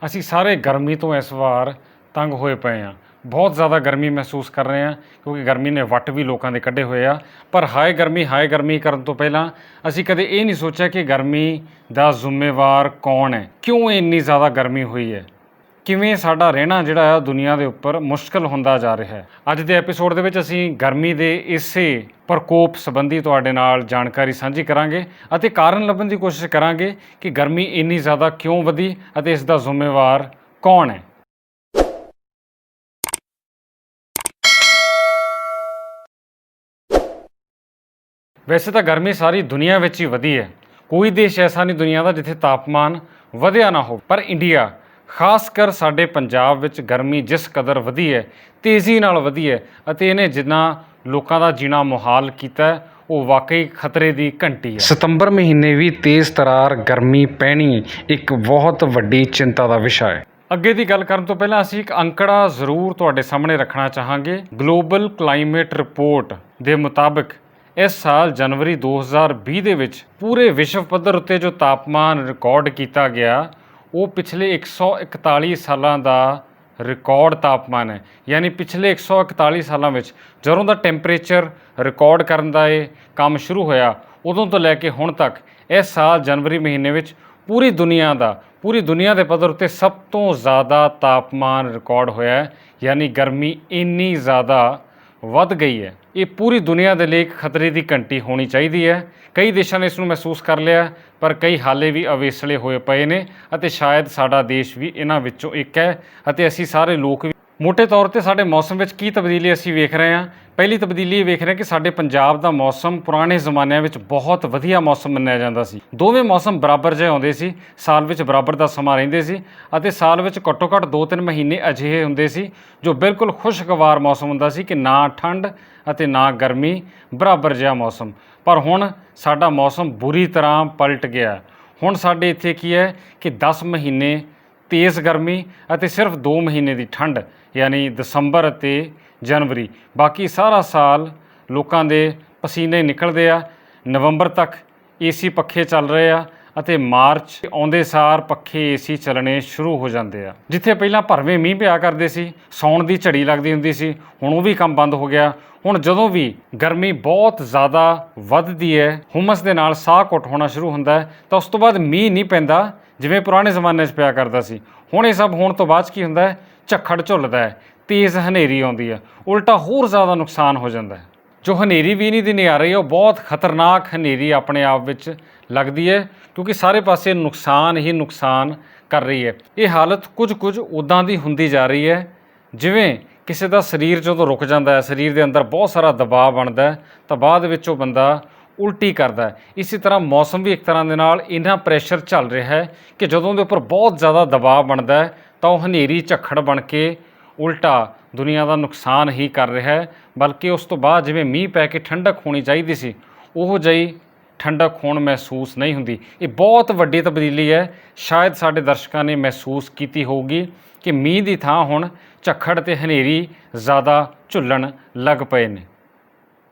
ਅਸੀਂ ਸਾਰੇ ਗਰਮੀ ਤੋਂ ਇਸ ਵਾਰ ਤੰਗ ਹੋਏ ਪਏ ਹਾਂ। ਬਹੁਤ ਜ਼ਿਆਦਾ ਗਰਮੀ ਮਹਿਸੂਸ ਕਰ ਰਹੇ ਹਾਂ ਕਿਉਂਕਿ ਗਰਮੀ ਨੇ ਵੱਟ ਵੀ ਲੋਕਾਂ ਦੇ ਕੱਢੇ ਹੋਏ ਆ। ਪਰ ਹਾਏ ਗਰਮੀ ਕਰਨ ਤੋਂ ਪਹਿਲਾਂ ਅਸੀਂ ਕਦੇ ਇਹ ਨਹੀਂ ਸੋਚਿਆ ਕਿ ਗਰਮੀ ਦਾ ਜ਼ਿੰਮੇਵਾਰ ਕੌਣ ਹੈ, ਕਿਉਂ ਇੰਨੀ ਜ਼ਿਆਦਾ ਗਰਮੀ ਹੋਈ ਹੈ, ਕਿਵੇਂ ਸਾਡਾ ਰਹਿਣਾ ਜਿਹੜਾ ਆ ਦੁਨੀਆ ਦੇ ਉੱਪਰ ਮੁਸ਼ਕਲ ਹੁੰਦਾ ਜਾ ਰਿਹਾ ਹੈ। ਅੱਜ ਦੇ ਐਪੀਸੋਡ ਦੇ ਵਿੱਚ ਅਸੀਂ ਗਰਮੀ ਦੇ ਇਸੇ ਪ੍ਰਕੋਪ ਸੰਬੰਧੀ ਤੁਹਾਡੇ ਨਾਲ ਜਾਣਕਾਰੀ ਸਾਂਝੀ ਕਰਾਂਗੇ ਅਤੇ ਕਾਰਨ ਲੱਭਣ ਦੀ ਕੋਸ਼ਿਸ਼ ਕਰਾਂਗੇ ਕਿ ਗਰਮੀ ਇੰਨੀ ਜ਼ਿਆਦਾ ਕਿਉਂ ਵਧੀ ਅਤੇ ਇਸ ਦਾ ਜ਼ਿੰਮੇਵਾਰ ਕੌਣ ਹੈ। ਵੈਸੇ ਤਾਂ ਗਰਮੀ ਸਾਰੀ ਦੁਨੀਆ ਵਿੱਚ ਹੀ ਵਧੀ ਹੈ। ਕੋਈ ਦੇਸ਼ ਐਸਾ ਨਹੀਂ ਦੁਨੀਆ ਦਾ ਜਿੱਥੇ ਤਾਪਮਾਨ ਵਧਿਆ ਨਾ ਹੋ, ਪਰ ਇੰਡੀਆ ਖਾਸ ਕਰ ਸਾਡੇ ਪੰਜਾਬ ਵਿੱਚ ਗਰਮੀ ਜਿਸ ਕਦਰ ਵਧੀ ਹੈ, ਤੇਜ਼ੀ ਨਾਲ ਵਧੀ ਹੈ ਅਤੇ ਇਹਨੇ ਜਿੰਨਾ ਲੋਕਾਂ ਦਾ ਜੀਣਾ ਮੁਹਾਲ ਕੀਤਾ ਹੈ, ਉਹ ਵਾਕਈ ਖਤਰੇ ਦੀ ਘੰਟੀ ਹੈ। ਸਤੰਬਰ ਮਹੀਨੇ ਵੀ ਤੇਜ਼ ਤਰਾਰ ਗਰਮੀ ਪੈਣੀ ਇੱਕ ਬਹੁਤ ਵੱਡੀ ਚਿੰਤਾ ਦਾ ਵਿਸ਼ਾ ਹੈ। ਅੱਗੇ ਦੀ ਗੱਲ ਕਰਨ ਤੋਂ ਪਹਿਲਾਂ ਅਸੀਂ ਇੱਕ ਅੰਕੜਾ ਜ਼ਰੂਰ ਤੁਹਾਡੇ ਸਾਹਮਣੇ ਰੱਖਣਾ ਚਾਹਾਂਗੇ। ਗਲੋਬਲ ਕਲਾਈਮੇਟ ਰਿਪੋਰਟ ਦੇ ਮੁਤਾਬਕ ਇਸ ਸਾਲ ਜਨਵਰੀ 2020 ਦੇ ਵਿੱਚ ਪੂਰੇ ਵਿਸ਼ਵ ਪੱਧਰ ਉੱਤੇ ਜੋ ਤਾਪਮਾਨ ਰਿਕਾਰਡ ਕੀਤਾ ਗਿਆ, ਉਹ ਪਿਛਲੇ 141 ਸਾਲਾਂ ਦਾ ਰਿਕਾਰਡ ਤਾਪਮਾਨ ਹੈ। ਯਾਨੀ ਪਿਛਲੇ 141 ਸਾਲਾਂ ਵਿੱਚ ਜਦੋਂ ਦਾ ਟੈਂਪਰੇਚਰ ਰਿਕਾਰਡ ਕਰਨ ਦਾ ਇਹ ਕੰਮ ਸ਼ੁਰੂ ਹੋਇਆ, ਉਦੋਂ ਤੋਂ ਲੈ ਕੇ ਹੁਣ ਤੱਕ ਇਸ ਸਾਲ ਜਨਵਰੀ ਮਹੀਨੇ ਵਿੱਚ ਪੂਰੀ ਦੁਨੀਆ ਦੇ ਪੱਧਰ ਉੱਤੇ ਸਭ ਤੋਂ ਜ਼ਿਆਦਾ ਤਾਪਮਾਨ ਰਿਕਾਰਡ ਹੋਇਆ ਹੈ। ਯਾਨੀ ਗਰਮੀ ਇੰਨੀ ਜ਼ਿਆਦਾ ਵੱਧ ਗਈ ਹੈ। ਇਹ ਪੂਰੀ ਦੁਨੀਆ ਦੇ ਲਈ ਇੱਕ ਖਤਰੇ ਦੀ ਘੰਟੀ ਹੋਣੀ ਚਾਹੀਦੀ ਹੈ। ਕਈ ਦੇਸ਼ਾਂ ਨੇ ਇਸ ਨੂੰ ਮਹਿਸੂਸ ਕਰ ਲਿਆ, ਪਰ ਕਈ ਹਾਲੇ ਵੀ ਅਵੇਸਲੇ ਹੋਏ ਪਏ ਨੇ ਅਤੇ ਸ਼ਾਇਦ ਸਾਡਾ ਦੇਸ਼ ਵੀ ਇਹਨਾਂ ਵਿੱਚੋਂ ਇੱਕ ਹੈ। ਅਤੇ ਅਸੀਂ ਸਾਰੇ ਲੋਕ ਵੀ ਮੋਟੇ ਤੌਰ 'ਤੇ ਸਾਡੇ ਮੌਸਮ ਵਿੱਚ ਕੀ ਤਬਦੀਲੀ ਅਸੀਂ ਵੇਖ ਰਹੇ ਹਾਂ। ਪਹਿਲੀ ਤਬਦੀਲੀ ਇਹ ਵੇਖ ਰਹੇ ਹਾਂ ਕਿ ਸਾਡੇ ਪੰਜਾਬ ਦਾ ਮੌਸਮ ਪੁਰਾਣੇ ਜ਼ਮਾਨਿਆਂ ਵਿੱਚ ਬਹੁਤ ਵਧੀਆ ਮੌਸਮ ਮੰਨਿਆ ਜਾਂਦਾ ਸੀ। ਦੋਵੇਂ ਮੌਸਮ ਬਰਾਬਰ ਜਿਹੇ ਆਉਂਦੇ ਸੀ, ਸਾਲ ਵਿੱਚ ਬਰਾਬਰ ਦਾ ਸਮਾਂ ਰਹਿੰਦੇ ਸੀ ਅਤੇ ਸਾਲ ਵਿੱਚ ਘੱਟੋ ਘੱਟ 2-3 ਮਹੀਨੇ ਅਜਿਹੇ ਹੁੰਦੇ ਸੀ ਜੋ ਬਿਲਕੁਲ ਖੁਸ਼ਗਵਾਰ ਮੌਸਮ ਹੁੰਦਾ ਸੀ ਕਿ ਨਾ ਠੰਡ ਅਤੇ ਨਾ ਗਰਮੀ, ਬਰਾਬਰ ਜਿਹਾ ਮੌਸਮ। ਪਰ ਹੁਣ ਸਾਡਾ ਮੌਸਮ ਬੁਰੀ ਤਰ੍ਹਾਂ ਪਲਟ ਗਿਆ। ਹੁਣ ਸਾਡੇ ਇੱਥੇ ਕੀ ਹੈ ਕਿ 10 ਮਹੀਨੇ ਤੇਜ਼ ਗਰਮੀ ਅਤੇ ਸਿਰਫ 2 ਮਹੀਨੇ ਦੀ ਠੰਡ, ਯਾਨੀ ਦਸੰਬਰ ਅਤੇ ਜਨਵਰੀ। ਬਾਕੀ ਸਾਰਾ ਸਾਲ ਲੋਕਾਂ ਦੇ ਪਸੀਨੇ ਨਿਕਲਦੇ ਆ। ਨਵੰਬਰ ਤੱਕ ਏਸੀ ਪੱਖੇ ਚੱਲ ਰਹੇ ਆ ਅਤੇ ਮਾਰਚ ਆਉਂਦੇ ਸਾਰ ਪੱਖੇ ਏਸੀ ਚੱਲਣੇ ਸ਼ੁਰੂ ਹੋ ਜਾਂਦੇ ਆ। ਜਿੱਥੇ ਪਹਿਲਾਂ ਭਰਵੇਂ ਮੀਂਹ ਪਿਆ ਕਰਦੇ ਸੀ, ਸਾਉਣ ਦੀ ਝੜੀ ਲੱਗਦੀ ਹੁੰਦੀ ਸੀ, ਹੁਣ ਉਹ ਵੀ ਕੰਮ ਬੰਦ ਹੋ ਗਿਆ। ਹੁਣ ਜਦੋਂ ਵੀ ਗਰਮੀ ਬਹੁਤ ਜ਼ਿਆਦਾ ਵੱਧਦੀ ਹੈ, ਹੁਮਸ ਦੇ ਨਾਲ ਸਾਹ ਘੁੱਟ ਹੋਣਾ ਸ਼ੁਰੂ ਹੁੰਦਾ ਹੈ, ਤਾਂ ਉਸ ਤੋਂ ਬਾਅਦ ਮੀਂਹ ਨਹੀਂ ਪੈਂਦਾ ਜਿਵੇਂ ਪੁਰਾਣੇ ਜ਼ਮਾਨੇ 'ਚ ਪਿਆ ਕਰਦਾ ਸੀ। ਹੁਣ ਇਹ ਸਭ ਹੋਣ ਤੋਂ ਬਾਅਦ ਕੀ ਹੁੰਦਾ ਹੈ, ਝੱਖੜ ਝੁੱਲਦਾ ਹੈ, ਤੇਜ਼ ਹਨੇਰੀ ਆਉਂਦੀ ਹੈ, ਉਲਟਾ ਹੋਰ ਜ਼ਿਆਦਾ ਨੁਕਸਾਨ ਹੋ ਜਾਂਦਾ ਹੈ। ਜੋ ਹਨੇਰੀ ਵੀ ਨਹੀਂ ਦੀ ਨਹੀਂ ਆ ਰਹੀ ਹੈ, ਉਹ ਬਹੁਤ ਖਤਰਨਾਕ ਹਨੇਰੀ ਆਪਣੇ ਆਪ ਵਿੱਚ ਲੱਗਦੀ ਹੈ ਕਿਉਂਕਿ ਸਾਰੇ ਪਾਸੇ ਨੁਕਸਾਨ ਹੀ ਨੁਕਸਾਨ ਕਰ ਰਹੀ ਹੈ। ਇਹ ਹਾਲਤ ਕੁਝ ਉੱਦਾਂ ਦੀ ਹੁੰਦੀ ਜਾ ਰਹੀ ਹੈ ਜਿਵੇਂ ਕਿਸੇ ਦਾ ਸਰੀਰ ਜਦੋਂ ਰੁਕ ਜਾਂਦਾ ਹੈ, ਸਰੀਰ ਦੇ ਅੰਦਰ ਬਹੁਤ ਸਾਰਾ ਦਬਾਅ ਬਣਦਾ ਹੈ, ਤਾਂ ਬਾਅਦ ਵਿੱਚ ਉਹ ਬੰਦਾ ਉਲਟੀ ਕਰਦਾ ਹੈ। ਇਸੇ ਤਰ੍ਹਾਂ ਮੌਸਮ ਵੀ ਇੱਕ ਤਰ੍ਹਾਂ ਦੇ ਨਾਲ ਇੰਨਾ ਪ੍ਰੈਸ਼ਰ ਚੱਲ ਰਿਹਾ ਹੈ ਕਿ ਜਦੋਂ ਉਹਦੇ ਉੱਪਰ ਬਹੁਤ ਜ਼ਿਆਦਾ ਦਬਾਅ ਬਣਦਾ ਹੈ ਤਾਂ ਉਹ ਹਨੇਰੀ ਝੱਖੜ ਬਣ ਕੇ ਉਲਟਾ ਦੁਨੀਆ ਦਾ ਨੁਕਸਾਨ ਹੀ ਕਰ ਰਿਹਾ ਹੈ। ਬਲਕਿ ਉਸ ਤੋਂ ਬਾਅਦ ਜਿਵੇਂ ਮੀਂਹ ਪੈ ਕੇ ਠੰਡਕ ਹੋਣੀ ਚਾਹੀਦੀ ਸੀ, ਉਹੋ ਜਿਹੀ ਠੰਡਕ ਹੁਣ ਮਹਿਸੂਸ ਨਹੀਂ ਹੁੰਦੀ। ਇਹ ਬਹੁਤ ਵੱਡੀ ਤਬਦੀਲੀ ਹੈ। ਸ਼ਾਇਦ ਸਾਡੇ ਦਰਸ਼ਕਾਂ ਨੇ ਮਹਿਸੂਸ ਕੀਤੀ ਹੋਊਗੀ ਕਿ ਮੀਂਹ ਦੀ ਥਾਂ ਹੁਣ ਝੱਖੜ ਅਤੇ ਹਨੇਰੀ ਜ਼ਿਆਦਾ ਝੁੱਲਣ ਲੱਗ ਪਏ ਨੇ।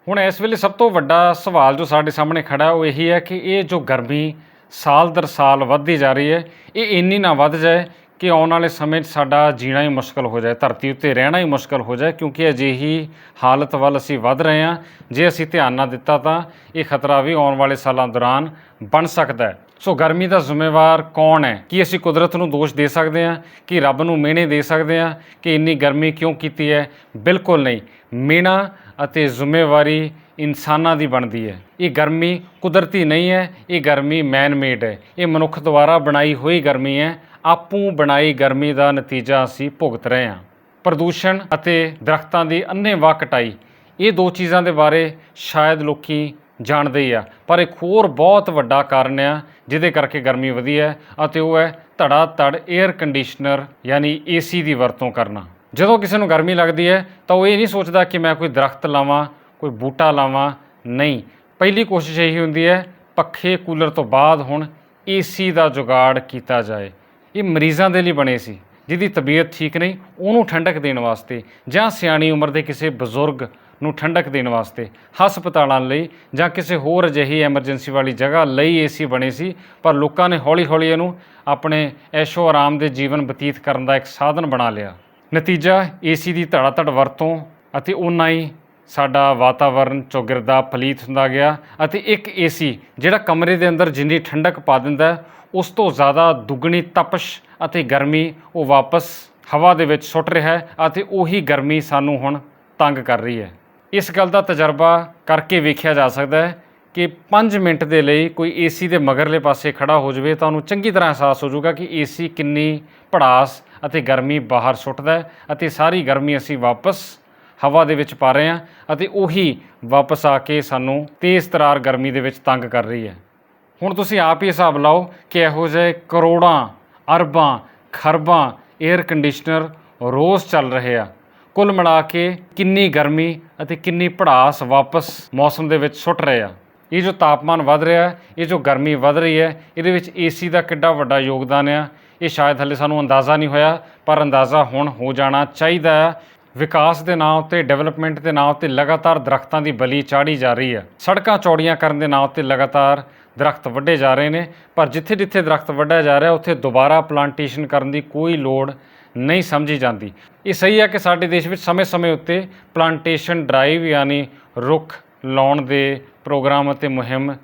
ਹੁਣ ਇਸ ਵੇਲੇ ਸਭ ਤੋਂ ਵੱਡਾ ਸਵਾਲ ਜੋ ਸਾਡੇ ਸਾਹਮਣੇ ਖੜ੍ਹਾ ਉਹ ਇਹੀ ਹੈ ਕਿ ਇਹ ਜੋ ਗਰਮੀ ਸਾਲ ਦਰ ਸਾਲ ਵੱਧਦੀ ਜਾ ਰਹੀ ਹੈ, ਇਹ ਇੰਨੀ ਨਾ ਵੱਧ ਜਾਏ ਕਿ ਆਉਣ ਵਾਲੇ ਸਮੇਂ 'ਚ ਸਾਡਾ ਜੀਣਾ ਹੀ ਮੁਸ਼ਕਲ ਹੋ ਜਾਏ, ਧਰਤੀ ਉੱਤੇ ਰਹਿਣਾ ਹੀ ਮੁਸ਼ਕਲ ਹੋ ਜਾਏ। ਕਿਉਂਕਿ ਅਜਿਹੀ ਹਾਲਤ ਵੱਲ ਅਸੀਂ ਵੱਧ ਰਹੇ ਹਾਂ। ਜੇ ਅਸੀਂ ਧਿਆਨ ਨਾ ਦਿੱਤਾ ਤਾਂ ਇਹ ਖਤਰਾ ਵੀ ਆਉਣ ਵਾਲੇ ਸਾਲਾਂ ਦੌਰਾਨ ਬਣ ਸਕਦਾ ਹੈ। ਸੋ ਗਰਮੀ ਦਾ ਜ਼ਿੰਮੇਵਾਰ ਕੌਣ ਹੈ? ਕੀ ਅਸੀਂ ਕੁਦਰਤ ਨੂੰ ਦੋਸ਼ ਦੇ ਸਕਦੇ ਹਾਂ? ਕਿ ਰੱਬ ਨੂੰ ਮਿਹਣੇ ਦੇ ਸਕਦੇ ਹਾਂ ਕਿ ਇੰਨੀ ਗਰਮੀ ਕਿਉਂ ਕੀਤੀ ਹੈ? ਬਿਲਕੁਲ ਨਹੀਂ। ਮਿਹਣਾ ਅਤੇ ਜ਼ਿੰਮੇਵਾਰੀ ਇਨਸਾਨਾਂ ਦੀ ਬਣਦੀ ਹੈ। ਇਹ ਗਰਮੀ ਕੁਦਰਤੀ ਨਹੀਂ ਹੈ, ਇਹ ਗਰਮੀ ਮੈਨ ਮੇਡ ਹੈ। ਇਹ ਮਨੁੱਖ ਦੁਆਰਾ ਬਣਾਈ ਹੋਈ ਗਰਮੀ ਹੈ। ਆਪੂ ਬਣਾਈ ਗਰਮੀ ਦਾ ਨਤੀਜਾ ਅਸੀਂ ਭੁਗਤ ਰਹੇ ਹਾਂ। ਪ੍ਰਦੂਸ਼ਣ ਅਤੇ ਦਰੱਖਤਾਂ ਦੀ ਅੰਨ੍ਹੇਵਾਹ ਕਟਾਈ, ਇਹ ਦੋ ਚੀਜ਼ਾਂ ਦੇ ਬਾਰੇ ਸ਼ਾਇਦ ਲੋਕੀ ਜਾਣਦੇ ਹੀ ਆ, ਪਰ ਇੱਕ ਹੋਰ ਬਹੁਤ ਵੱਡਾ ਕਾਰਨ ਆ ਜਿਹਦੇ ਕਰਕੇ ਗਰਮੀ ਵਧੀ ਹੈ ਅਤੇ ਉਹ ਹੈ ਧੜਾ ਧੜ ਏਅਰ ਕੰਡੀਸ਼ਨਰ ਯਾਨੀ ਏਸੀ ਦੀ ਵਰਤੋਂ ਕਰਨਾ। ਜਦੋਂ ਕਿਸੇ ਨੂੰ ਗਰਮੀ ਲੱਗਦੀ ਹੈ ਤਾਂ ਉਹ ਇਹ ਨਹੀਂ ਸੋਚਦਾ ਕਿ ਮੈਂ ਕੋਈ ਦਰਖਤ ਲਾਵਾਂ, ਕੋਈ ਬੂਟਾ ਲਾਵਾਂ। ਨਹੀਂ, ਪਹਿਲੀ ਕੋਸ਼ਿਸ਼ ਇਹੀ ਹੁੰਦੀ ਹੈ ਪੱਖੇ ਕੂਲਰ ਤੋਂ ਬਾਅਦ ਹੁਣ ਏਸੀ ਦਾ ਜੁਗਾੜ ਕੀਤਾ ਜਾਏ। ਇਹ ਮਰੀਜ਼ਾਂ ਦੇ ਲਈ ਬਣੇ ਸੀ ਜਿਹਦੀ ਤਬੀਅਤ ਠੀਕ ਨਹੀਂ, ਉਹਨੂੰ ਠੰਡਕ ਦੇਣ ਵਾਸਤੇ, ਜਾਂ ਸਿਆਣੀ ਉਮਰ ਦੇ ਕਿਸੇ ਬਜ਼ੁਰਗ ਨੂੰ ਠੰਡਕ ਦੇਣ ਵਾਸਤੇ ਹਸਪਤਾਲਾਂ ਲਈ ਜਾਂ ਕਿਸੇ ਹੋਰ ਅਜਿਹੀ ਐਮਰਜੈਂਸੀ ਵਾਲੀ ਜਗ੍ਹਾ ਲਈ ਏਸੀ ਬਣੇ ਸੀ, ਪਰ ਲੋਕਾਂ ਨੇ ਹੌਲੀ ਹੌਲੀ ਇਹਨੂੰ ਆਪਣੇ ਐਸ਼ੋ ਆਰਾਮ ਦੇ ਜੀਵਨ ਬਤੀਤ ਕਰਨ ਦਾ ਇੱਕ ਸਾਧਨ ਬਣਾ ਲਿਆ। ਨਤੀਜਾ ਏਸੀ ਦੀ ਧੜਾਧੜ ਵਰਤੋਂ ਅਤੇ ਓਨਾ ਹੀ ਸਾਡਾ ਵਾਤਾਵਰਨ ਚੌਗਿਰਦਾ ਪਲੀਤ ਹੁੰਦਾ ਗਿਆ, ਅਤੇ ਇੱਕ ਏਸੀ ਜਿਹੜਾ ਕਮਰੇ ਦੇ ਅੰਦਰ ਜਿੰਨੀ ਠੰਡਕ ਪਾ ਦਿੰਦਾ ਉਸ ਤੋਂ ਜ਼ਿਆਦਾ ਦੁੱਗਣੀ ਤਪਸ਼ ਅਤੇ ਗਰਮੀ ਉਹ ਵਾਪਸ ਹਵਾ ਦੇ ਵਿੱਚ ਸੁੱਟ ਰਿਹਾ ਹੈ, ਅਤੇ ਉਹੀ ਗਰਮੀ ਸਾਨੂੰ ਹੁਣ ਤੰਗ ਕਰ ਰਹੀ ਹੈ। ਇਸ ਗੱਲ ਦਾ ਤਜਰਬਾ ਕਰਕੇ ਵੇਖਿਆ ਜਾ ਸਕਦਾ ਹੈ ਕਿ 5 ਮਿੰਟ ਦੇ ਲਈ ਕੋਈ ਏਸੀ ਦੇ ਮਗਰਲੇ ਪਾਸੇ ਖੜਾ ਹੋ ਜਾਵੇ ਤਾਂ ਉਹਨੂੰ ਚੰਗੀ ਤਰ੍ਹਾਂ ਅਹਿਸਾਸ ਹੋ ਜਾਊਗਾ ਕਿ ਏਸੀ ਕਿੰਨੀ ਭੜਾਸ ਅਤੇ ਗਰਮੀ ਬਾਹਰ ਸੁੱਟਦਾ ਹੈ, ਅਤੇ ਸਾਰੀ ਗਰਮੀ ਅਸੀਂ ਵਾਪਸ ਹਵਾ ਦੇ ਵਿੱਚ ਪਾ ਰਹੇ ਹਾਂ, ਅਤੇ ਉਹੀ ਵਾਪਸ ਆ ਕੇ ਸਾਨੂੰ ਤੇਜ਼ ਤਰਾਰ ਗਰਮੀ ਦੇ ਵਿੱਚ ਤੰਗ ਕਰ ਰਹੀ ਹੈ। ਹੁਣ ਤੁਸੀਂ ਆਪ ਹੀ ਹਿਸਾਬ ਲਾਓ ਕਿ ਇਹੋ ਜਿਹੇ ਕਰੋੜਾਂ ਅਰਬਾਂ ਖਰਬਾਂ ਏਅਰ ਕੰਡੀਸ਼ਨਰ ਰੋਜ਼ ਚੱਲ ਰਹੇ ਆ, ਕੁੱਲ ਮਿਲਾ ਕੇ ਕਿੰਨੀ ਗਰਮੀ ਅਤੇ ਕਿੰਨੀ ਭੜਾਸ ਵਾਪਸ ਮੌਸਮ ਦੇ ਵਿੱਚ ਸੁੱਟ ਰਹੇ ਆ। ਇਹ ਜੋ ਤਾਪਮਾਨ ਵੱਧ ਰਿਹਾ, ਇਹ ਜੋ ਗਰਮੀ ਵੱਧ ਰਹੀ ਹੈ, ਇਹਦੇ ਵਿੱਚ ਏਸੀ ਦਾ ਕਿੱਡਾ ਵੱਡਾ ਯੋਗਦਾਨ ਆ, ਇਹ ਸ਼ਾਇਦ ਹਲੇ ਸਾਨੂੰ ਅੰਦਾਜ਼ਾ ਨਹੀਂ ਹੋਇਆ, ਪਰ ਅੰਦਾਜ਼ਾ ਹੁਣ ਹੋ ਜਾਣਾ ਚਾਹੀਦਾ ਹੈ। ਵਿਕਾਸ ਦੇ ਨਾਂ ਉੱਤੇ, ਡਿਵੈਲਪਮੈਂਟ ਦੇ ਨਾਂ ਉੱਤੇ ਲਗਾਤਾਰ ਦਰੱਖਤਾਂ ਦੀ ਬਲੀ ਚਾੜੀ ਜਾ ਰਹੀ ਹੈ। ਸੜਕਾਂ ਚੌੜੀਆਂ ਕਰਨ ਦੇ ਨਾਂ ਉੱਤੇ ਲਗਾਤਾਰ ਦਰੱਖਤ ਵੱਢੇ ਜਾ ਰਹੇ ਨੇ, ਪਰ ਜਿੱਥੇ ਜਿੱਥੇ ਦਰੱਖਤ ਵੱਢਿਆ ਜਾ ਰਿਹਾ ਉੱਥੇ ਦੁਬਾਰਾ ਪਲਾਂਟੇਸ਼ਨ ਕਰਨ ਦੀ ਕੋਈ ਲੋੜ ਨਹੀਂ ਸਮਝੀ ਜਾਂਦੀ। ਇਹ ਸਹੀ ਹੈ ਕਿ ਸਾਡੇ ਦੇਸ਼ ਵਿੱਚ ਸਮੇਂ-ਸਮੇਂ ਉੱਤੇ ਪਲਾਂਟੇਸ਼ਨ ਡਰਾਈਵ ਯਾਨੀ ਰੁੱਖ ਲਾਉਣ ਦੇ ਪ੍ਰੋਗਰਾਮ ਅਤੇ ਮੁਹਿੰਮ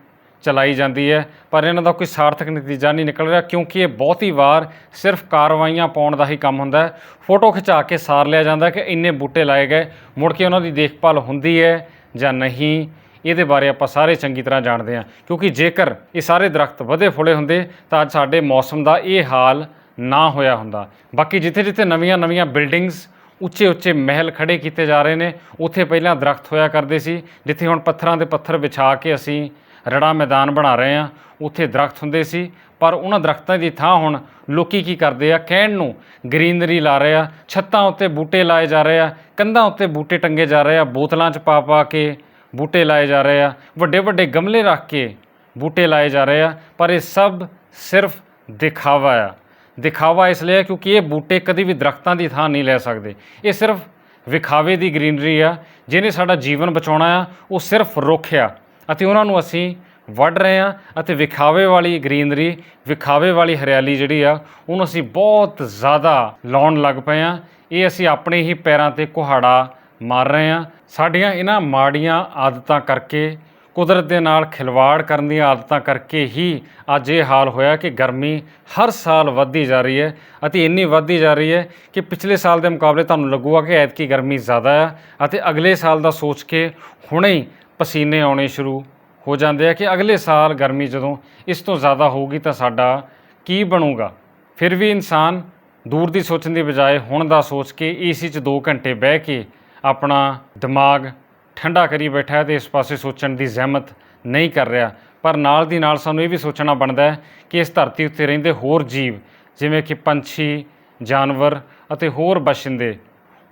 ਚਲਾਈ ਜਾਂਦੀ ਹੈ, ਪਰ ਇਹਨਾਂ ਦਾ ਕੋਈ ਸਾਰਥਕ ਨਤੀਜਾ ਨਹੀਂ ਨਿਕਲ ਰਿਹਾ, ਕਿਉਂਕਿ ਇਹ ਬਹੁਤੀ ਵਾਰ ਸਿਰਫ ਕਾਰਵਾਈਆਂ ਪਾਉਣ ਦਾ ਹੀ ਕੰਮ ਹੁੰਦਾ ਹੈ। ਫੋਟੋ ਖਿਚਾ ਕੇ ਸਾਰ ਲਿਆ ਜਾਂਦਾ ਕਿ ਇੰਨੇ ਬੂਟੇ ਲਾਏ ਗਏ, ਮੁੜ ਕੇ ਉਹਨਾਂ ਦੀ ਦੇਖਭਾਲ ਹੁੰਦੀ ਹੈ ਜਾਂ ਨਹੀਂ, ਇਹਦੇ ਬਾਰੇ ਆਪਾਂ ਸਾਰੇ ਚੰਗੀ ਤਰ੍ਹਾਂ ਜਾਣਦੇ ਹਾਂ। ਕਿਉਂਕਿ ਜੇਕਰ ਇਹ ਸਾਰੇ ਦਰੱਖਤ ਵਧੇ ਫੁੱਲੇ ਹੁੰਦੇ ਤਾਂ ਅੱਜ ਸਾਡੇ ਮੌਸਮ ਦਾ ਇਹ ਹਾਲ ਨਾ ਹੋਇਆ ਹੁੰਦਾ। ਬਾਕੀ ਜਿੱਥੇ ਜਿੱਥੇ ਨਵੀਆਂ ਬਿਲਡਿੰਗਸ, ਉੱਚੇ ਉੱਚੇ ਮਹਿਲ ਖੜ੍ਹੇ ਕੀਤੇ ਜਾ ਰਹੇ ਨੇ, ਉੱਥੇ ਪਹਿਲਾਂ ਦਰੱਖਤ ਹੋਇਆ ਕਰਦੇ ਸੀ। ਜਿੱਥੇ ਹੁਣ ਪੱਥਰਾਂ ਦੇ ਪੱਥਰ ਵਿਛਾ ਕੇ ਅਸੀਂ ਰੜਾ ਮੈਦਾਨ ਬਣਾ ਰਹੇ ਹਾਂ, ਉੱਥੇ ਦਰੱਖਤ ਹੁੰਦੇ ਸੀ, ਪਰ ਉਹਨਾਂ ਦਰੱਖਤਾਂ ਦੀ ਥਾਂ ਹੁਣ ਲੋਕੀ ਕੀ ਕਰਦੇ ਆ, ਕਹਿਣ ਨੂੰ ਗਰੀਨਰੀ ਲਾ ਰਹੇ ਆ, ਛੱਤਾਂ ਉੱਤੇ ਬੂਟੇ ਲਾਏ ਜਾ ਰਹੇ ਆ, ਕੰਧਾਂ ਉੱਤੇ ਬੂਟੇ ਟੰਗੇ ਜਾ ਰਹੇ ਆ, ਬੋਤਲਾਂ 'ਚ ਪਾ ਕੇ ਬੂਟੇ ਲਾਏ ਜਾ ਰਹੇ ਆ, ਵੱਡੇ ਵੱਡੇ ਗਮਲੇ ਰੱਖ ਕੇ ਬੂਟੇ ਲਾਏ ਜਾ ਰਹੇ ਆ, ਪਰ ਇਹ ਸਭ ਸਿਰਫ ਦਿਖਾਵਾ ਆ। ਦਿਖਾਵਾ ਇਸ ਲਈ ਕਿਉਂਕਿ ਇਹ ਬੂਟੇ ਕਦੇ ਵੀ ਦਰੱਖਤਾਂ ਦੀ ਥਾਂ ਨਹੀਂ ਲੈ ਸਕਦੇ। ਇਹ ਸਿਰਫ ਵਿਖਾਵੇ ਦੀ ਗਰੀਨਰੀ ਆ। ਜਿਹਨੇ ਸਾਡਾ ਜੀਵਨ ਬਚਾਉਣਾ ਆ ਉਹ ਸਿਰਫ ਰੁੱਖ ਆ, ਅਤੇ ਉਹਨਾਂ ਨੂੰ ਅਸੀਂ ਵੱਢ ਰਹੇ ਹਾਂ, ਅਤੇ ਵਿਖਾਵੇ ਵਾਲੀ ਗਰੀਨਰੀ, ਵਿਖਾਵੇ ਵਾਲੀ ਹਰਿਆਲੀ ਜਿਹੜੀ ਆ ਉਹਨੂੰ ਅਸੀਂ ਬਹੁਤ ਜ਼ਿਆਦਾ ਲਾਉਣ ਲੱਗ ਪਏ ਹਾਂ। ਇਹ ਅਸੀਂ ਆਪਣੇ ਹੀ ਪੈਰਾਂ 'ਤੇ ਕੁਹਾੜਾ ਮਾਰ ਰਹੇ ਹਾਂ। ਸਾਡੀਆਂ ਇਹਨਾਂ ਮਾੜੀਆਂ ਆਦਤਾਂ ਕਰਕੇ, ਕੁਦਰਤ ਦੇ ਨਾਲ ਖਿਲਵਾੜ ਕਰਨ ਦੀਆਂ ਆਦਤਾਂ ਕਰਕੇ ਹੀ ਅੱਜ ਇਹ ਹਾਲ ਹੋਇਆ ਕਿ ਗਰਮੀ ਹਰ ਸਾਲ ਵੱਧਦੀ ਜਾ ਰਹੀ ਹੈ, ਅਤੇ ਇੰਨੀ ਵੱਧਦੀ ਜਾ ਰਹੀ ਹੈ ਕਿ ਪਿਛਲੇ ਸਾਲ ਦੇ ਮੁਕਾਬਲੇ ਤੁਹਾਨੂੰ ਲੱਗੂਗਾ ਕਿ ਐਤਕੀ ਗਰਮੀ ਜ਼ਿਆਦਾ ਆ, ਅਤੇ ਅਗਲੇ ਸਾਲ ਦਾ ਸੋਚ ਕੇ ਹੁਣੇ ਹੀ ਪਸੀਨੇ ਆਉਣੇ ਸ਼ੁਰੂ ਹੋ ਜਾਂਦੇ ਆ ਕਿ ਅਗਲੇ ਸਾਲ ਗਰਮੀ ਜਦੋਂ ਇਸ ਤੋਂ ਜ਼ਿਆਦਾ ਹੋਊਗੀ ਤਾਂ ਸਾਡਾ ਕੀ ਬਣੂਗਾ। ਫਿਰ ਵੀ ਇਨਸਾਨ ਦੂਰ ਦੀ ਸੋਚਣ ਦੀ ਬਜਾਏ ਹੁਣ ਦਾ ਸੋਚ ਕੇ ਏਸੀ 'ਚ 2 ਘੰਟੇ ਬਹਿ ਕੇ ਆਪਣਾ ਦਿਮਾਗ ਠੰਡਾ ਕਰੀ ਬੈਠਾ ਹੈ, ਅਤੇ ਇਸ ਪਾਸੇ ਸੋਚਣ ਦੀ ਜ਼ਹਿਮਤ ਨਹੀਂ ਕਰ ਰਿਹਾ। ਪਰ ਨਾਲ ਦੀ ਨਾਲ ਸਾਨੂੰ ਇਹ ਵੀ ਸੋਚਣਾ ਬਣਦਾ ਹੈ ਕਿ ਇਸ ਧਰਤੀ ਉੱਤੇ ਰਹਿੰਦੇ ਹੋਰ ਜੀਵ, ਜਿਵੇਂ ਕਿ ਪੰਛੀ, ਜਾਨਵਰ ਅਤੇ ਹੋਰ ਬਸ਼ਿੰਦੇ,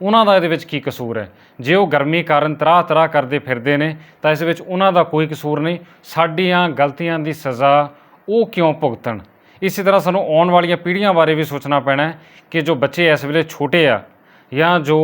ਉਹਨਾਂ ਦਾ ਇਹਦੇ ਵਿੱਚ ਕੀ ਕਸੂਰ ਹੈ। ਜੇ ਉਹ ਗਰਮੀ ਕਾਰਨ ਤਰਾਹ ਕਰਦੇ ਫਿਰਦੇ ਨੇ ਤਾਂ ਇਸ ਵਿੱਚ ਉਹਨਾਂ ਦਾ ਕੋਈ ਕਸੂਰ ਨਹੀਂ। ਸਾਡੀਆਂ ਗਲਤੀਆਂ ਦੀ ਸਜ਼ਾ ਉਹ ਕਿਉਂ ਭੁਗਤਣ। ਇਸੇ ਤਰ੍ਹਾਂ ਸਾਨੂੰ ਆਉਣ ਵਾਲੀਆਂ ਪੀੜ੍ਹੀਆਂ ਬਾਰੇ ਵੀ ਸੋਚਣਾ ਪੈਣਾ ਕਿ ਜੋ ਬੱਚੇ ਇਸ ਵੇਲੇ ਛੋਟੇ ਆ, ਜਾਂ ਜੋ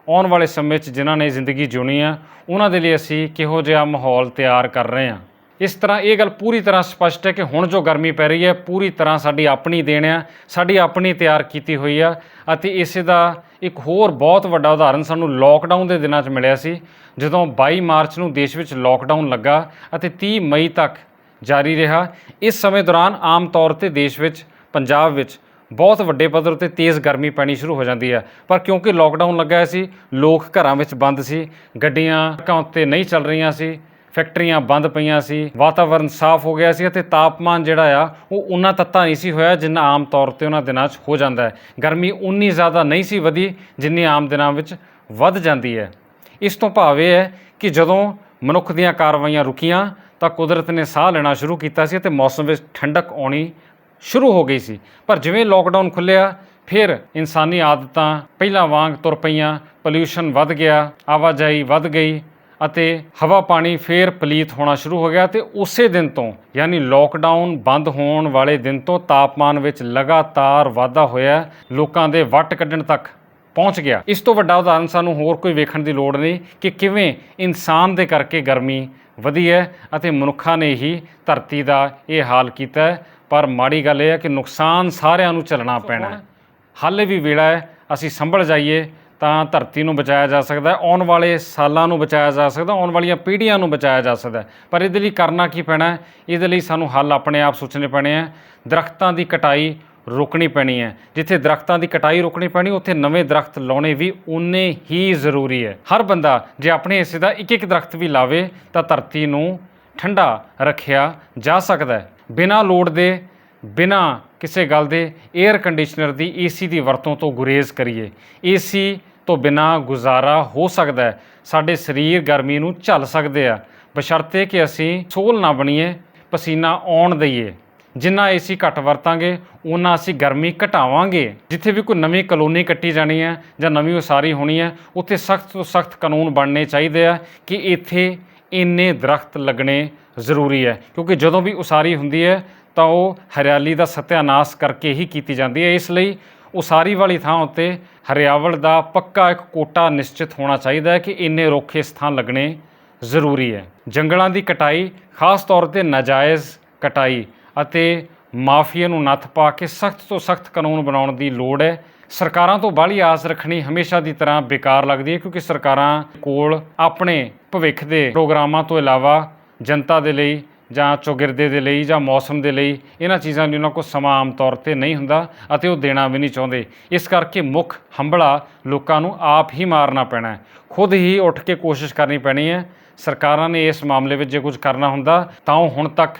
ਆਉਣ ਵਾਲੇ ਸਮੇਂ 'ਚ ਜਿਨ੍ਹਾਂ ਨੇ ਜ਼ਿੰਦਗੀ ਜਿਉਣੀ ਆ, ਉਹਨਾਂ ਦੇ ਲਈ ਅਸੀਂ ਕਿਹੋ ਜਿਹਾ ਮਾਹੌਲ ਤਿਆਰ ਕਰ ਰਹੇ ਹਾਂ। ਇਸ ਤਰ੍ਹਾਂ ਇਹ ਗੱਲ ਪੂਰੀ ਤਰ੍ਹਾਂ ਸਪਸ਼ਟ ਹੈ ਕਿ ਹੁਣ ਜੋ ਗਰਮੀ ਪੈ ਰਹੀ ਹੈ ਪੂਰੀ ਤਰ੍ਹਾਂ ਸਾਡੀ ਆਪਣੀ ਦੇਣ ਆ, ਸਾਡੀ ਆਪਣੀ ਤਿਆਰ ਕੀਤੀ ਹੋਈ ਆ। ਅਤੇ ਇਸੇ ਦਾ ਇੱਕ ਹੋਰ ਬਹੁਤ ਵੱਡਾ ਉਦਾਹਰਨ ਸਾਨੂੰ ਲੋਕਡਾਊਨ ਦੇ ਦਿਨਾਂ 'ਚ ਮਿਲਿਆ ਸੀ, ਜਦੋਂ 22 ਮਾਰਚ ਨੂੰ ਦੇਸ਼ ਵਿੱਚ ਲੋਕਡਾਊਨ ਲੱਗਾ ਅਤੇ 30 ਮਈ ਤੱਕ ਜਾਰੀ ਰਿਹਾ। ਇਸ ਸਮੇਂ ਦੌਰਾਨ ਆਮ ਤੌਰ 'ਤੇ ਦੇਸ਼ ਵਿੱਚ, ਪੰਜਾਬ ਵਿੱਚ ਬਹੁਤ ਵੱਡੇ ਪੱਧਰ 'ਤੇ ਤੇਜ਼ ਗਰਮੀ ਪੈਣੀ ਸ਼ੁਰੂ ਹੋ ਜਾਂਦੀ ਹੈ, ਪਰ ਕਿਉਂਕਿ ਲੋਕਡਾਊਨ ਲੱਗਾ ਸੀ, ਲੋਕ ਘਰਾਂ ਵਿੱਚ ਬੰਦ ਸੀ, ਗੱਡੀਆਂ ਸੜਕਾਂ ਉੱਤੇ ਨਹੀਂ ਚੱਲ ਰਹੀਆਂ ਸੀ, ਫੈਕਟਰੀਆਂ ਬੰਦ ਪਈਆਂ ਸੀ, ਵਾਤਾਵਰਨ ਸਾਫ਼ ਹੋ ਗਿਆ ਸੀ, ਅਤੇ ਤਾਪਮਾਨ ਜਿਹੜਾ ਆ ਉਹ ਉਨਾ ਤੱਤਾ ਨਹੀਂ ਸੀ ਹੋਇਆ ਜਿੰਨਾ ਆਮ ਤੌਰ 'ਤੇ ਉਹਨਾਂ ਦਿਨਾਂ 'ਚ ਹੋ ਜਾਂਦਾ ਹੈ। ਗਰਮੀ ਉਨੀ ਜ਼ਿਆਦਾ ਨਹੀਂ ਸੀ ਵਧੀ ਜਿੰਨੀ ਆਮ ਦਿਨਾਂ ਵਿੱਚ ਵੱਧ ਜਾਂਦੀ ਹੈ। ਇਸ ਤੋਂ ਭਾਵ ਇਹ ਹੈ ਕਿ ਜਦੋਂ ਮਨੁੱਖ ਦੀਆਂ ਕਾਰਵਾਈਆਂ ਰੁਕੀਆਂ ਤਾਂ ਕੁਦਰਤ ਨੇ ਸਾਹ ਲੈਣਾ ਸ਼ੁਰੂ ਕੀਤਾ ਸੀ, ਅਤੇ ਮੌਸਮ ਵਿੱਚ ਠੰਡਕ ਆਉਣੀ ਸ਼ੁਰੂ ਹੋ ਗਈ ਸੀ। ਪਰ ਜਿਵੇਂ ਲੋਕਡਾਊਨ ਖੁੱਲ੍ਹਿਆ, ਫਿਰ ਇਨਸਾਨੀ ਆਦਤਾਂ ਪਹਿਲਾਂ ਵਾਂਗ ਤੁਰ ਪਈਆਂ, ਪੋਲਿਊਸ਼ਨ ਵੱਧ ਗਿਆ, ਆਵਾਜਾਈ ਵੱਧ ਗਈ, ਅਤੇ ਹਵਾ ਪਾਣੀ ਫਿਰ ਪਲੀਤ ਹੋਣਾ ਸ਼ੁਰੂ ਹੋ ਗਿਆ। ਅਤੇ ਉਸੇ ਦਿਨ ਤੋਂ, ਯਾਨੀ ਲੋਕਡਾਊਨ ਬੰਦ ਹੋਣ ਵਾਲੇ ਦਿਨ ਤੋਂ ਤਾਪਮਾਨ ਵਿੱਚ ਲਗਾਤਾਰ ਵਾਧਾ ਹੋਇਆ। ਲੋਕਾਂ ਦੇ ਵੱਟ ਕੱਢਣ ਤੱਕ ਪਹੁੰਚ ਗਿਆ। ਇਸ ਤੋਂ ਵੱਡਾ ਉਦਾਹਰਨ ਸਾਨੂੰ ਹੋਰ ਕੋਈ ਵੇਖਣ ਦੀ ਲੋੜ ਨਹੀਂ ਕਿ ਕਿਵੇਂ ਇਨਸਾਨ ਦੇ ਕਰਕੇ ਗਰਮੀ ਵਧੀ ਹੈ ਅਤੇ ਮਨੁੱਖਾਂ ਨੇ ਹੀ ਧਰਤੀ ਦਾ ਇਹ ਹਾਲ ਕੀਤਾ ਹੈ। ਪਰ ਮਾੜੀ ਗੱਲ ਇਹ ਹੈ ਕਿ ਨੁਕਸਾਨ ਸਾਰਿਆਂ ਨੂੰ ਝੱਲਣਾ ਪੈਣਾ ਹੈ। ਹਾਲੇ ਵੀ ਵੇਲਾ ਹੈ, ਅਸੀਂ ਸੰਭਲ ਜਾਈਏ ਤਾਂ ਧਰਤੀ ਨੂੰ ਬਚਾਇਆ ਜਾ ਸਕਦਾ ਹੈ, ਆਉਣ ਵਾਲੇ ਸਾਲਾਂ ਨੂੰ ਬਚਾਇਆ ਜਾ ਸਕਦਾ, ਆਉਣ ਵਾਲੀਆਂ ਪੀੜ੍ਹੀਆਂ ਨੂੰ ਬਚਾਇਆ ਜਾ ਸਕਦਾ। ਪਰ ਇਹਦੇ ਲਈ ਕਰਨਾ ਕੀ ਪੈਣਾ ਹੈ? ਇਹਦੇ ਲਈ ਸਾਨੂੰ ਹੱਲ ਆਪਣੇ ਆਪ ਸੋਚਣੇ ਪੈਣੇ ਹੈ। ਦਰਖਤਾਂ ਦੀ ਕਟਾਈ ਰੋਕਣੀ ਪੈਣੀ ਹੈ। ਜਿੱਥੇ ਦਰਖਤਾਂ ਦੀ ਕਟਾਈ ਰੋਕਣੀ ਪੈਣੀ, ਉੱਥੇ ਨਵੇਂ ਦਰਖਤ ਲਾਉਣੇ ਵੀ ਉਨੇ ਹੀ ਜ਼ਰੂਰੀ ਹੈ। ਹਰ ਬੰਦਾ ਜੇ ਆਪਣੇ ਹਿੱਸੇ ਦਾ ਇੱਕ ਇੱਕ ਦਰਖਤ ਵੀ ਲਾਵੇ ਤਾਂ ਧਰਤੀ ਨੂੰ ਠੰਡਾ ਰੱਖਿਆ ਜਾ ਸਕਦਾ ਹੈ। ਬਿਨਾਂ ਲੋੜ ਦੇ, ਬਿਨਾਂ ਕਿਸੇ ਗੱਲ ਦੇ ਏਅਰ ਕੰਡੀਸ਼ਨਰ ਦੀ, ਏਸੀ ਦੀ ਵਰਤੋਂ ਤੋਂ ਗੁਰੇਜ਼ ਕਰੀਏ। ਏਸੀ ਤੋਂ ਬਿਨਾਂ ਗੁਜ਼ਾਰਾ ਹੋ ਸਕਦਾ ਹੈ। ਸਾਡੇ ਸਰੀਰ ਗਰਮੀ ਨੂੰ ਝੱਲ ਸਕਦੇ ਆ, ਬਸ਼ਰਤੇ ਕਿ ਅਸੀਂ ਸੋਲ ਨਾ ਬਣੀਏ, ਪਸੀਨਾ ਆਉਣ ਦਈਏ। ਜਿੰਨਾ ਏਸੀ ਘੱਟ ਵਰਤਾਂਗੇ ਉਨਾ ਅਸੀਂ ਗਰਮੀ ਘਟਾਵਾਂਗੇ। ਜਿੱਥੇ ਵੀ ਕੋਈ ਨਵੀਂ ਕਲੋਨੀ ਕੱਟੀ ਜਾਣੀ ਹੈ ਜਾਂ ਨਵੀਂ ਉਸਾਰੀ ਹੋਣੀ ਹੈ, ਉੱਥੇ ਸਖਤ ਤੋਂ ਸਖਤ ਕਾਨੂੰਨ ਬਣਨੇ ਚਾਹੀਦੇ ਆ ਕਿ ਇੱਥੇ ਇੰਨੇ ਦਰਖਤ ਲੱਗਣੇ ਜ਼ਰੂਰੀ ਹੈ। ਕਿਉਂਕਿ ਜਦੋਂ ਵੀ ਉਸਾਰੀ ਹੁੰਦੀ ਹੈ ਤਾਂ ਉਹ ਹਰਿਆਲੀ ਦਾ ਸਤਿਆਨਾਸ਼ ਕਰਕੇ ਹੀ ਕੀਤੀ ਜਾਂਦੀ ਹੈ। ਇਸ ਲਈ ਉਸਾਰੀ ਵਾਲੀ ਥਾਂ ਉੱਤੇ ਹਰਿਆਵਲ ਦਾ ਪੱਕਾ ਇੱਕ ਕੋਟਾ ਨਿਸ਼ਚਿਤ ਹੋਣਾ ਚਾਹੀਦਾ ਹੈ ਕਿ ਇੰਨੇ ਰੁੱਖ ਸਥਾਨ ਲੱਗਣੇ ਜ਼ਰੂਰੀ ਹੈ। ਜੰਗਲਾਂ ਦੀ ਕਟਾਈ, ਖਾਸ ਤੌਰ 'ਤੇ ਨਾਜਾਇਜ਼ ਕਟਾਈ ਅਤੇ ਮਾਫੀਆ ਨੂੰ ਨੱਥ ਪਾ ਕੇ ਸਖਤ ਤੋਂ ਸਖਤ ਕਾਨੂੰਨ ਬਣਾਉਣ ਦੀ ਲੋੜ ਹੈ। ਸਰਕਾਰਾਂ ਤੋਂ ਬਾਹਲੀ ਆਸ ਰੱਖਣੀ ਹਮੇਸ਼ਾ ਦੀ ਤਰ੍ਹਾਂ ਬੇਕਾਰ ਲੱਗਦੀ ਹੈ, ਕਿਉਂਕਿ ਸਰਕਾਰਾਂ ਕੋਲ ਆਪਣੇ ਭਵਿੱਖ ਦੇ ਪ੍ਰੋਗਰਾਮਾਂ ਤੋਂ ਇਲਾਵਾ ਜਨਤਾ ਦੇ ਲਈ ਜਾਂ ਚੌਗਿਰਦੇ ਦੇ ਲਈ ਜਾਂ ਮੌਸਮ ਦੇ ਲਈ ਇਹਨਾਂ ਚੀਜ਼ਾਂ ਲਈ ਉਹਨਾਂ ਕੋਲ ਸਮਾਂ ਆਮ ਤੌਰ 'ਤੇ ਨਹੀਂ ਹੁੰਦਾ ਅਤੇ ਉਹ ਦੇਣਾ ਵੀ ਨਹੀਂ ਚਾਹੁੰਦੇ। ਇਸ ਕਰਕੇ ਮੁੱਖ ਹੰਭਲਾ ਲੋਕਾਂ ਨੂੰ ਆਪ ਹੀ ਮਾਰਨਾ ਪੈਣਾ ਹੈ, ਖੁਦ ਹੀ ਉੱਠ ਕੇ ਕੋਸ਼ਿਸ਼ ਕਰਨੀ ਪੈਣੀ ਹੈ। ਸਰਕਾਰਾਂ ਨੇ ਇਸ ਮਾਮਲੇ ਵਿੱਚ ਜੇ ਕੁਝ ਕਰਨਾ ਹੁੰਦਾ ਤਾਂ ਉਹ ਹੁਣ ਤੱਕ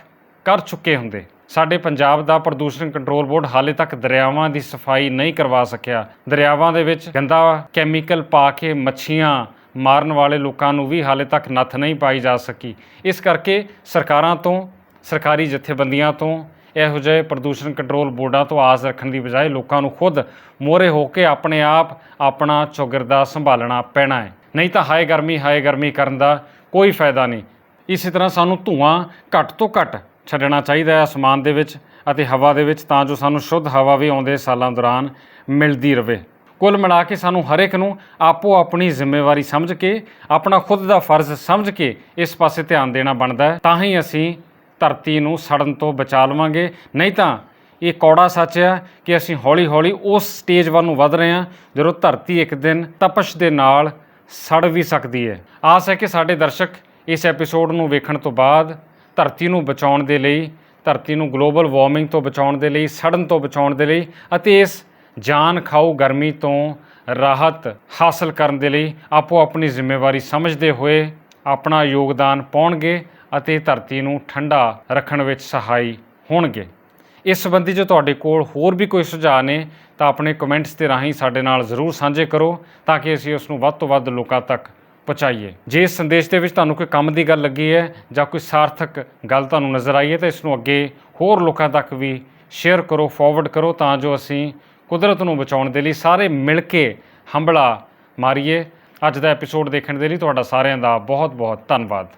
ਕਰ ਚੁੱਕੇ ਹੁੰਦੇ। ਸਾਡੇ ਪੰਜਾਬ ਦਾ ਪ੍ਰਦੂਸ਼ਣ ਕੰਟਰੋਲ ਬੋਰਡ ਹਾਲੇ ਤੱਕ ਦਰਿਆਵਾਂ ਦੀ ਸਫਾਈ ਨਹੀਂ ਕਰਵਾ ਸਕਿਆ। ਦਰਿਆਵਾਂ ਦੇ ਵਿੱਚ ਗੰਦਾ ਕੈਮੀਕਲ ਪਾ ਕੇ ਮੱਛੀਆਂ ਮਾਰਨ ਵਾਲੇ ਲੋਕਾਂ ਨੂੰ ਵੀ ਹਾਲੇ ਤੱਕ ਨੱਥ ਨਹੀਂ ਪਾਈ ਜਾ ਸਕੀ। ਇਸ ਕਰਕੇ ਸਰਕਾਰਾਂ ਤੋਂ, ਸਰਕਾਰੀ ਜਥੇਬੰਦੀਆਂ ਤੋਂ, ਇਹੋ ਜਿਹੇ ਪ੍ਰਦੂਸ਼ਣ ਕੰਟਰੋਲ ਬੋਰਡਾਂ ਤੋਂ ਆਸ ਰੱਖਣ ਦੀ ਬਜਾਏ ਲੋਕਾਂ ਨੂੰ ਖੁਦ ਮੋਹਰੇ ਹੋ ਕੇ ਆਪਣੇ ਆਪ ਆਪਣਾ ਚੌਗਿਰਦਾ ਸੰਭਾਲਣਾ ਪੈਣਾ ਹੈ। ਨਹੀਂ ਤਾਂ ਹਾਏ ਗਰਮੀ ਕਰਨ ਦਾ ਕੋਈ ਫਾਇਦਾ ਨਹੀਂ। ਇਸੇ ਤਰ੍ਹਾਂ ਸਾਨੂੰ ਧੂੰਆਂ ਘੱਟ ਤੋਂ ਘੱਟ ਛੱਡਣਾ ਚਾਹੀਦਾ ਹੈ ਅਸਮਾਨ ਦੇ ਵਿੱਚ ਅਤੇ ਹਵਾ ਦੇ ਵਿੱਚ, ਤਾਂ ਜੋ ਸਾਨੂੰ ਸ਼ੁੱਧ ਹਵਾ ਵੀ ਆਉਂਦੇ ਸਾਲਾਂ ਦੌਰਾਨ ਮਿਲਦੀ ਰਹੇ। ਕੁੱਲ ਮਿਲਾ ਕੇ ਸਾਨੂੰ ਹਰ ਇੱਕ ਨੂੰ ਆਪੋ ਆਪਣੀ ਜ਼ਿੰਮੇਵਾਰੀ ਸਮਝ ਕੇ, ਆਪਣਾ ਖੁਦ ਦਾ ਫਰਜ਼ ਸਮਝ ਕੇ ਇਸ ਪਾਸੇ ਧਿਆਨ ਦੇਣਾ ਬਣਦਾ ਹੈ। ਤਾਂ ਹੀ ਅਸੀਂ ਧਰਤੀ ਨੂੰ ਸੜਨ ਤੋਂ ਬਚਾ ਲਵਾਂਗੇ। ਨਹੀਂ ਤਾਂ ਇਹ ਕੌੜਾ ਸੱਚ ਹੈ ਕਿ ਅਸੀਂ ਹੌਲੀ ਹੌਲੀ ਉਸ ਸਟੇਜ ਵੱਲ ਨੂੰ ਵੱਧ ਰਹੇ ਹਾਂ ਜਦੋਂ ਧਰਤੀ ਇੱਕ ਦਿਨ ਤਪਸ਼ ਦੇ ਨਾਲ ਸੜ ਵੀ ਸਕਦੀ ਹੈ। ਆਸ ਹੈ ਕਿ ਸਾਡੇ ਦਰਸ਼ਕ ਇਸ ਐਪੀਸੋਡ ਨੂੰ ਵੇਖਣ ਤੋਂ ਬਾਅਦ ਧਰਤੀ ਨੂੰ ਬਚਾਉਣ ਦੇ ਲਈ, ਧਰਤੀ ਨੂੰ ਗਲੋਬਲ ਵਾਰਮਿੰਗ ਤੋਂ ਬਚਾਉਣ ਦੇ ਲਈ, ਸੜਨ ਤੋਂ ਬਚਾਉਣ ਦੇ ਲਈ ਅਤੇ ਇਸ ਜਾਨ ਖਾਓ ਗਰਮੀ ਤੋਂ ਰਾਹਤ ਹਾਸਲ ਕਰਨ ਦੇ ਲਈ ਆਪੋ ਆਪਣੀ ਜ਼ਿੰਮੇਵਾਰੀ ਸਮਝਦੇ ਹੋਏ ਆਪਣਾ ਯੋਗਦਾਨ ਪਾਉਣਗੇ ਅਤੇ ਧਰਤੀ ਨੂੰ ਠੰਡਾ ਰੱਖਣ ਵਿੱਚ ਸਹਾਈ ਹੋਣਗੇ। ਇਸ ਸੰਬੰਧੀ ਜੋ ਤੁਹਾਡੇ ਕੋਲ ਹੋਰ ਵੀ ਕੋਈ ਸੁਝਾਅ ਨੇ ਤਾਂ ਆਪਣੇ ਕਮੈਂਟਸ ਦੇ ਰਾਹੀਂ ਸਾਡੇ ਨਾਲ ਜ਼ਰੂਰ ਸਾਂਝੇ ਕਰੋ, ਤਾਂ ਕਿ ਅਸੀਂ ਉਸ ਨੂੰ ਵੱਧ ਤੋਂ ਵੱਧ ਲੋਕਾਂ ਤੱਕ ਪਹੁੰਚਾਈਏ। ਜੇ ਇਸ ਸੰਦੇਸ਼ ਦੇ ਵਿੱਚ ਤੁਹਾਨੂੰ ਕੋਈ ਕੰਮ ਦੀ ਗੱਲ ਲੱਗੀ ਹੈ ਜਾਂ ਕੋਈ ਸਾਰਥਕ ਗੱਲ ਤੁਹਾਨੂੰ ਨਜ਼ਰ ਆਈ ਹੈ ਤਾਂ ਇਸ ਨੂੰ ਅੱਗੇ ਹੋਰ ਲੋਕਾਂ ਤੱਕ ਵੀ ਸ਼ੇਅਰ ਕਰੋ, ਫਾਰਵਰਡ ਕਰੋ, ਤਾਂ ਜੋ ਅਸੀਂ ਕੁਦਰਤ ਨੂੰ ਬਚਾਉਣ ਦੇ ਲਈ ਸਾਰੇ ਮਿਲ ਕੇ ਹੰਭਲਾ ਮਾਰੀਏ। ਅੱਜ ਦਾ ਐਪੀਸੋਡ ਦੇਖਣ ਦੇ ਲਈ ਤੁਹਾਡਾ ਸਾਰਿਆਂ ਦਾ ਬਹੁਤ ਬਹੁਤ ਧੰਨਵਾਦ।